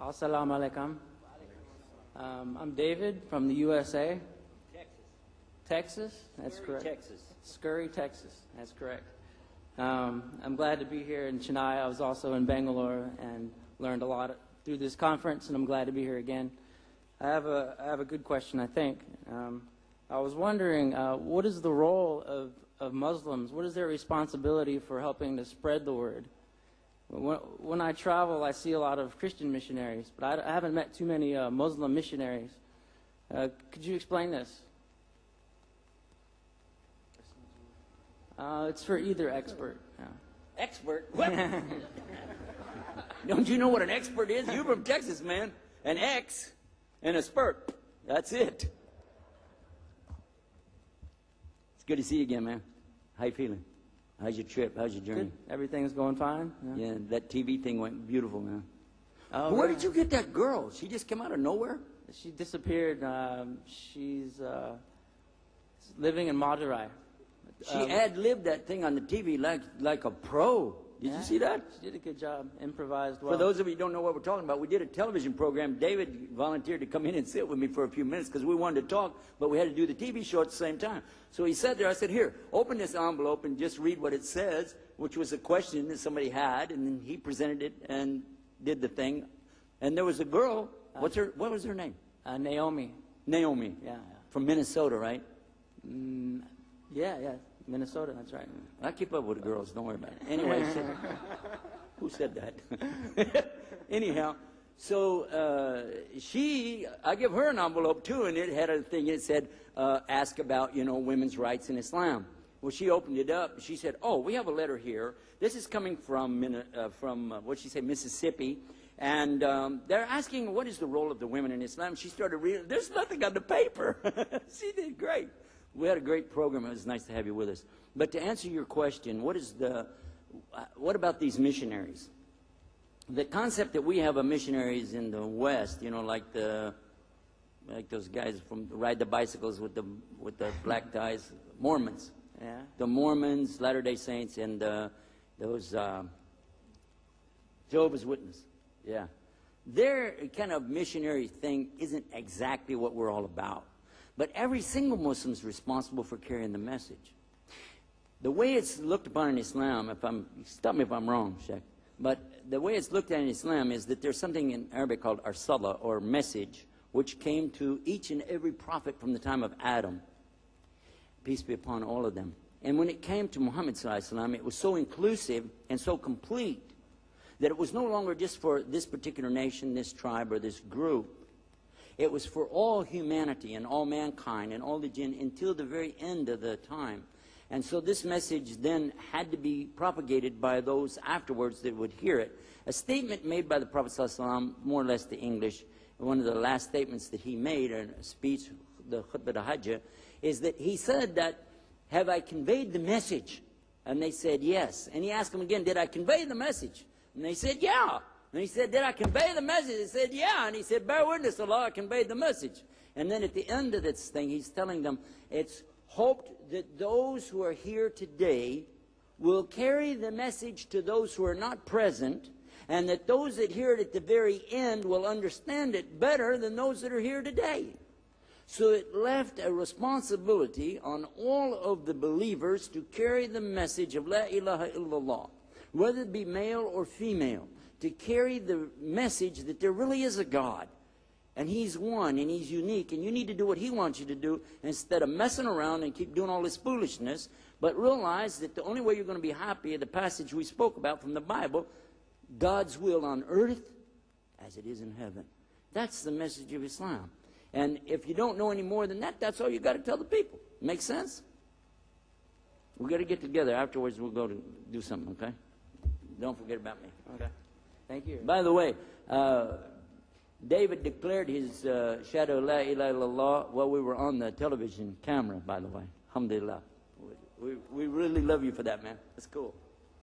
Assalamu alaikum. I'm David from the USA. Texas. Texas? That's Scurry, correct. Texas. Scurry, Texas. That's correct. I'm glad to be here in Chennai. I was also in Bangalore and learned a lot through this conference, and I'm glad to be here again. I have a good question, I think. I was wondering, what is the role of Muslims? What is their responsibility for helping to spread the word? When I travel, I see a lot of Christian missionaries, but I haven't met too many Muslim missionaries. Could you explain this? It's for either expert. Yeah. Expert? What? Don't you know what an expert is? You're from Texas, man. An X and a spurt. That's it. It's good to see you again, man. How you feeling? How's your trip? How's your journey? Good. Everything's going fine? Yeah, that TV thing went beautiful, man. Oh, Where right. did you get that girl? She just came out of nowhere? She disappeared. She's living in Madurai. She ad-libbed that thing on the TV like a pro. Did you see that? She did a good job. Improvised well. For those of you who don't know what we're talking about, we did a television program. David volunteered to come in and sit with me for a few minutes because we wanted to talk, but we had to do the TV show at the same time. So he sat there. I said, here, open this envelope and just read what it says, which was a question that somebody had, and then he presented it and did the thing. And there was a girl. What was her name? Naomi. Naomi. Yeah. From Minnesota, right? Yeah. Minnesota, that's right. I keep up with the girls, don't worry about it. Anyway, who said that? Anyhow, so I give her an envelope too, and it had a thing that said, ask about, women's rights in Islam. Well, she opened it up. She said, oh, we have a letter here. This is coming from what'd she say, Mississippi. And they're asking, what is the role of the women in Islam? She started reading. There's nothing on the paper. She did great. We had a great program. It was nice to have you with us. But to answer your question, what about these missionaries? The concept that we have of missionaries in the West, like those guys from ride the bicycles with the black ties, Mormons. Yeah. The Mormons, Latter-day Saints, and those Jehovah's Witnesses. Yeah. Their kind of missionary thing isn't exactly what we're all about. But every single Muslim is responsible for carrying the message. The way it's looked upon in Islam, stop me if I'm wrong, Sheikh, but the way it's looked at in Islam is that there's something in Arabic called arsala, or message, which came to each and every prophet from the time of Adam. Peace be upon all of them. And when it came to Muhammad sallallahu alaihi wasallam, it was so inclusive and so complete that it was no longer just for this particular nation, this tribe, or this group. It was for all humanity and all mankind and all the jinn until the very end of the time. And so this message then had to be propagated by those afterwards that would hear it. A statement made by the Prophet ﷺ, more or less the English, one of the last statements that he made in a speech, the Khutbah al-Hajj, is that he said that, have I conveyed the message? And they said yes. And he asked them again, did I convey the message? And they said, yeah. And he said, did I convey the message? They said, yeah. And he said, bear witness, Allah, I conveyed the message. And then at the end of this thing, he's telling them, it's hoped that those who are here today will carry the message to those who are not present, and that those that hear it at the very end will understand it better than those that are here today. So it left a responsibility on all of the believers to carry the message of La ilaha illallah, whether it be male or female, to carry the message that there really is a God, and He's one, and He's unique, and you need to do what He wants you to do instead of messing around and keep doing all this foolishness, but realize that the only way you're going to be happy, the passage we spoke about from the Bible, God's will on earth as it is in heaven. That's the message of Islam. And if you don't know any more than that, that's all you got to tell the people. Make sense? We've got to get together. Afterwards, we'll go to do something, okay? Don't forget about me. Okay. Thank you. By the way, David declared his shadow La ilaha illallah while we were on the television camera, by the way. Alhamdulillah. We really love you for that, man. That's cool.